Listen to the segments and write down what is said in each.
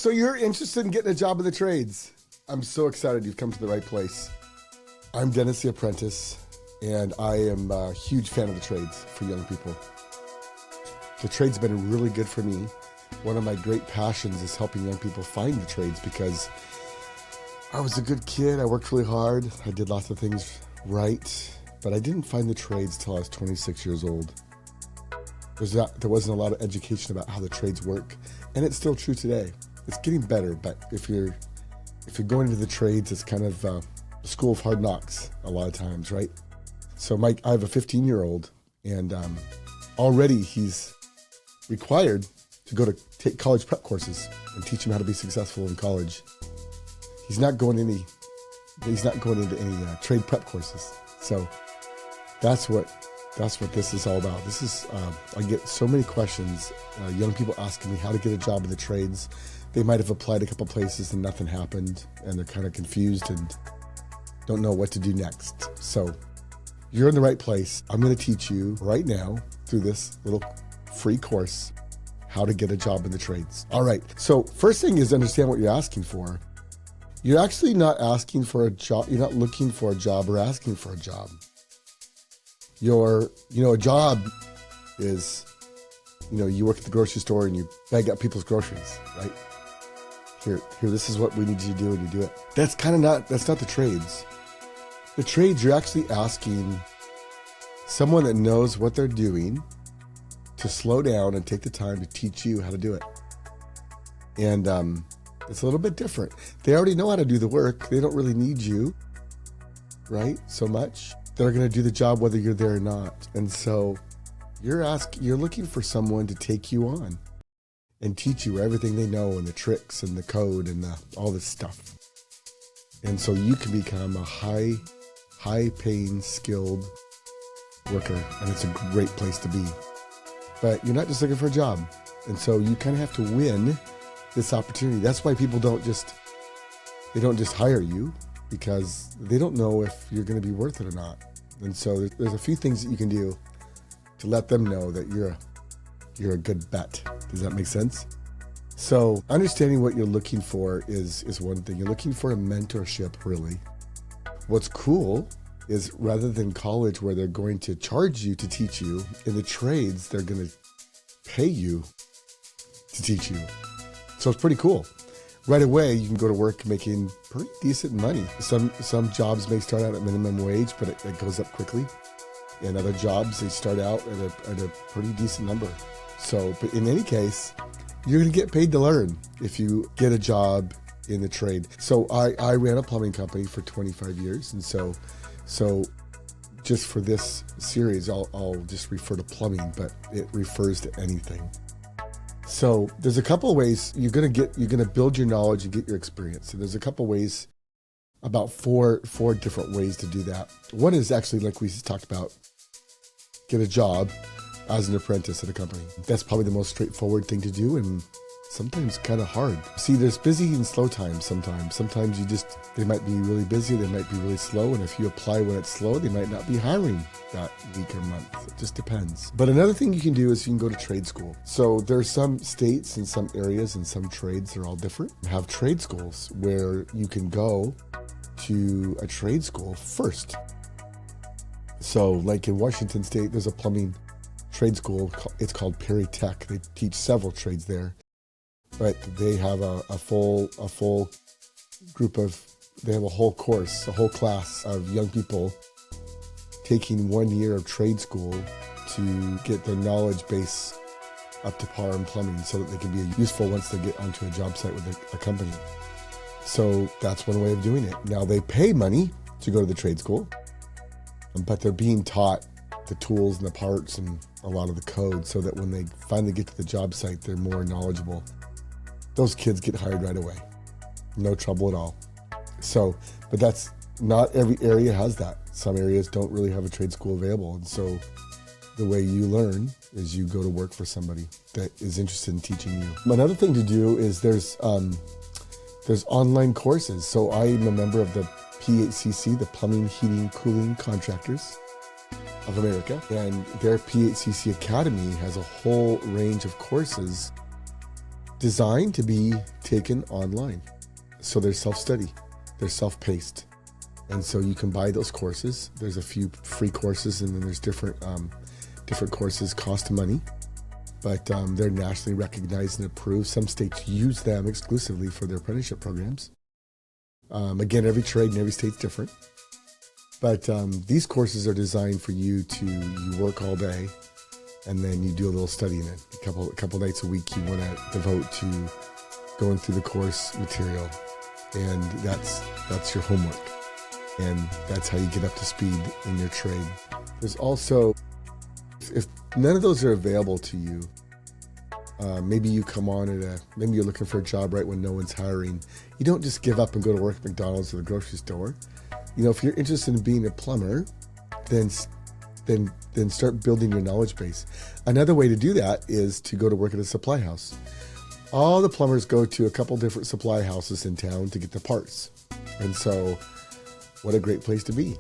So you're interested in getting a job in the trades. I'm so excited you've come to the right place. I'm Dennis the Apprentice, and I am a huge fan of the trades for young people. The trades have been really good for me. One of my great passions is helping young people find the trades because I was a good kid. I worked really hard. I did lots of things right, but I didn't find the trades till I was 26 years old. There wasn't a lot of education about how the trades work, and it's still true today. It's getting better, but if you're going into the trades, it's kind of a school of hard knocks a lot of times, right? So I have a 15-year-old, and already he's required to go to take college prep courses and teach him how to be successful in college. He's not going into any trade prep courses. So that's what this is all about. This is I get so many questions, young people asking me how to get a job in the trades. They might have applied a couple places and nothing happened, and they're kind of confused and don't know what to do next. So you're in the right place. I'm going to teach you right now through this little free course how to get a job in the trades. All right. So first thing is understand what you're asking for. You're actually not asking for a job. You're not looking for a job or asking for a job. A job is, you work at the grocery store and you bag up people's groceries, right? Here, this is what we need you to do, and you do it. That's not the trades. The trades, you're actually asking someone that knows what they're doing to slow down and take the time to teach you how to do it. And it's a little bit different. They already know how to do the work. They don't really need you, right, so much. They're going to do the job whether you're there or not. And so you're looking for someone to take you on and teach you everything they know and the tricks and the code and all this stuff. And so you can become a high-paying, skilled worker, and it's a great place to be. But you're not just looking for a job. And so you kind of have to win this opportunity. That's why people don't just hire you, because they don't know if you're going to be worth it or not. And so there's a few things that you can do to let them know that you're a good bet. Does that make sense? So understanding what you're looking for is one thing. You're looking for a mentorship, really. What's cool is rather than college where they're going to charge you to teach you, in the trades, they're going to pay you to teach you. So it's pretty cool. Right away, you can go to work making pretty decent money. Some jobs may start out at minimum wage, but it goes up quickly. And other jobs, they start out at a pretty decent number. So, but in any case, you're going to get paid to learn if you get a job in the trade. So I ran a plumbing company for 25 years. And so just for this series, I'll just refer to plumbing, but it refers to anything. So there's a couple of ways you're going to build your knowledge and get your experience. So there's a couple of ways, about four different ways to do that. One is actually, like we talked about, get a job as an apprentice at a company. That's probably the most straightforward thing to do, and sometimes kind of hard. See, there's busy and slow times sometimes. Sometimes they might be really busy, they might be really slow, and if you apply when it's slow, they might not be hiring that week or month. It just depends. But another thing you can do is you can go to trade school. So there's some states and some areas and some trades, they're all different, have trade schools where you can go to a trade school first. So like in Washington State, there's a plumbing trade school. It's called Perry Tech. They teach several trades there. But they have a full group they have a whole course, a whole class of young people taking 1 year of trade school to get their knowledge base up to par in plumbing so that they can be useful once they get onto a job site with a company. So that's one way of doing it. Now they pay money to go to the trade school, but they're being taught the tools and the parts and a lot of the code so that when they finally get to the job site, they're more knowledgeable. Those kids get hired right away. No trouble at all. So, but that's not every area has that. Some areas don't really have a trade school available. And so the way you learn is you go to work for somebody that is interested in teaching you. Another thing to do is there's online courses. So I'm a member of the PHCC, the Plumbing, Heating, Cooling Contractors of America. And their PHCC Academy has a whole range of courses designed to be taken online. So they're self-study, they're self-paced. And so you can buy those courses. There's a few free courses, and then there's different courses cost money, but they're nationally recognized and approved. Some states use them exclusively for their apprenticeship programs. Again, every trade in every state's different. But these courses are designed for you work all day, and then you do a little studying it. A couple nights a week you want to devote to going through the course material, and that's your homework. And that's how you get up to speed in your trade. There's also, if none of those are available to you, maybe you come on maybe you're looking for a job right when no one's hiring. You don't just give up and go to work at McDonald's or the grocery store. If you're interested in being a plumber, then start building your knowledge base. Another way to do that is to go to work at a supply house. All the plumbers go to a couple different supply houses in town to get the parts. And so, what a great place to be.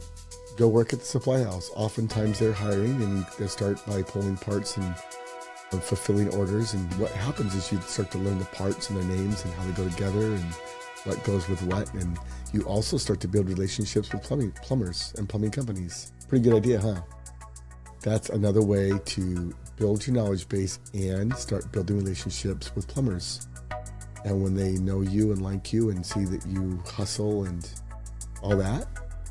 Go work at the supply house. Oftentimes they're hiring, and you start by pulling parts and fulfilling orders. And what happens is you start to learn the parts and their names and how they go together and what goes with what. And you also start to build relationships with plumbers and plumbing companies. Pretty good idea, huh? That's another way to build your knowledge base and start building relationships with plumbers. And when they know you and like you and see that you hustle and all that,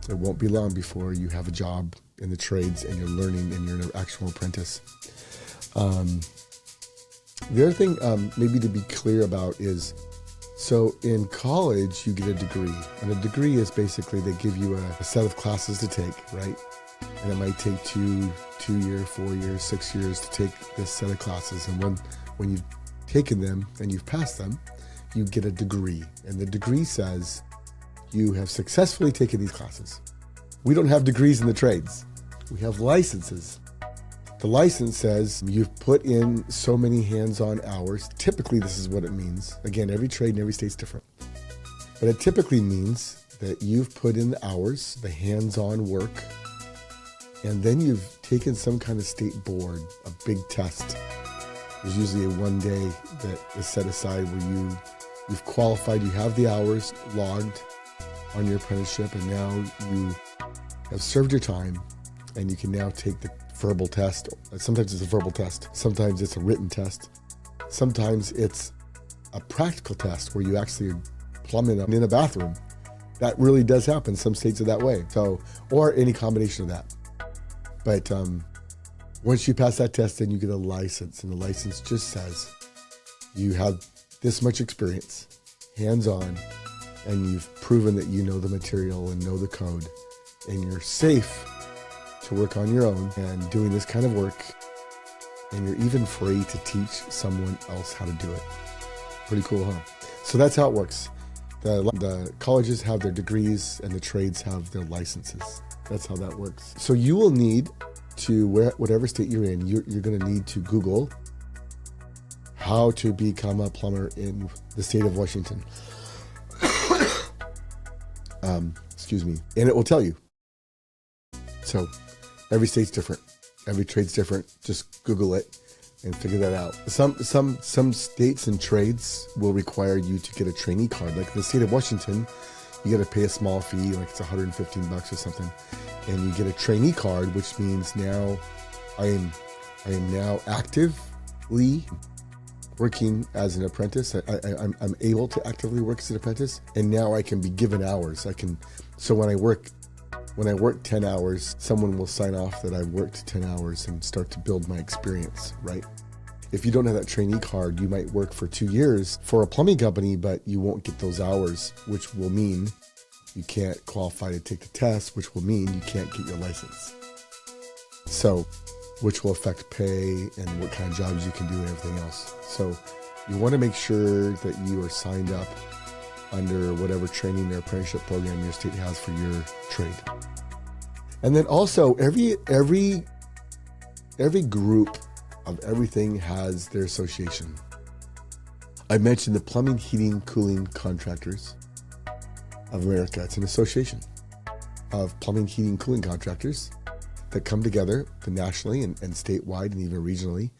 it won't be long before you have a job in the trades and you're learning and you're an actual apprentice. The other thing maybe to be clear about is, so in college you get a degree, and a degree is basically they give you a set of classes to take, right? And it might take 2 years, 4 years, 6 years to take this set of classes. And when you've taken them and you've passed them, you get a degree. And the degree says you have successfully taken these classes. We don't have degrees in the trades. We have licenses. The license says you've put in so many hands-on hours. Typically, this is what it means. Again, every trade in every state's different. But it typically means that you've put in the hours, the hands-on work, and then you've taken some kind of state board, a big test. There's usually a 1 day that is set aside where you've qualified, you have the hours logged on your apprenticeship, and now you have served your time, and you can now take the verbal test. Sometimes it's a verbal test. Sometimes it's a written test. Sometimes it's a practical test where you actually are plumbing in a bathroom. That really does happen. Some states are that way. So, or any combination of that. But once you pass that test, then you get a license, and the license just says you have this much experience, hands-on, and you've proven that you know the material and know the code, and you're safe to work on your own and doing this kind of work, and you're even free to teach someone else how to do it. Pretty cool, huh? So that's how it works. The colleges have their degrees and the trades have their licenses. That's how that works. So you will need to, whatever state you're in, you're going to need to Google how to become a plumber in the state of Washington. Excuse me. And it will tell you. So every state's different. Every trade's different. Just Google it and figure that out. Some states and trades will require you to get a trainee card. Like the state of Washington, you got to pay a small fee, like it's $115 or something, and you get a trainee card, which means now I am now actively working as an apprentice. I'm able to actively work as an apprentice, and now I can be given hours. So when I work 10 hours, someone will sign off that I've worked 10 hours and start to build my experience, right? If you don't have that trainee card, you might work for 2 years for a plumbing company, but you won't get those hours, which will mean you can't qualify to take the test, which will mean you can't get your license. So, which will affect pay and what kind of jobs you can do and everything else. So you want to make sure that you are signed up under whatever training or apprenticeship program your state has for your trade. And then also every group of everything has their association. I mentioned the Plumbing, Heating, Cooling Contractors of America. It's an association of plumbing, heating, cooling contractors that come together nationally and statewide and even regionally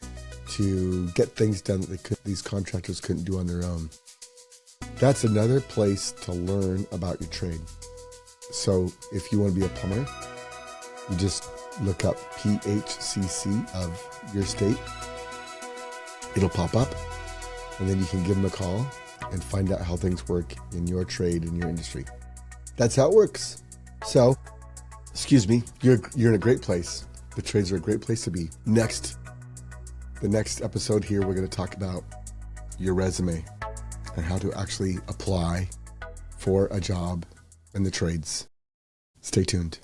to get things done that these contractors couldn't do on their own. That's another place to learn about your trade. So if you want to be a plumber, you just look up PHCC of your state. It'll pop up, and then you can give them a call and find out how things work in your trade, in your industry. That's how it works. So, you're in a great place. The trades are a great place to be. The next episode here, we're going to talk about your resume and how to actually apply for a job in the trades. Stay tuned.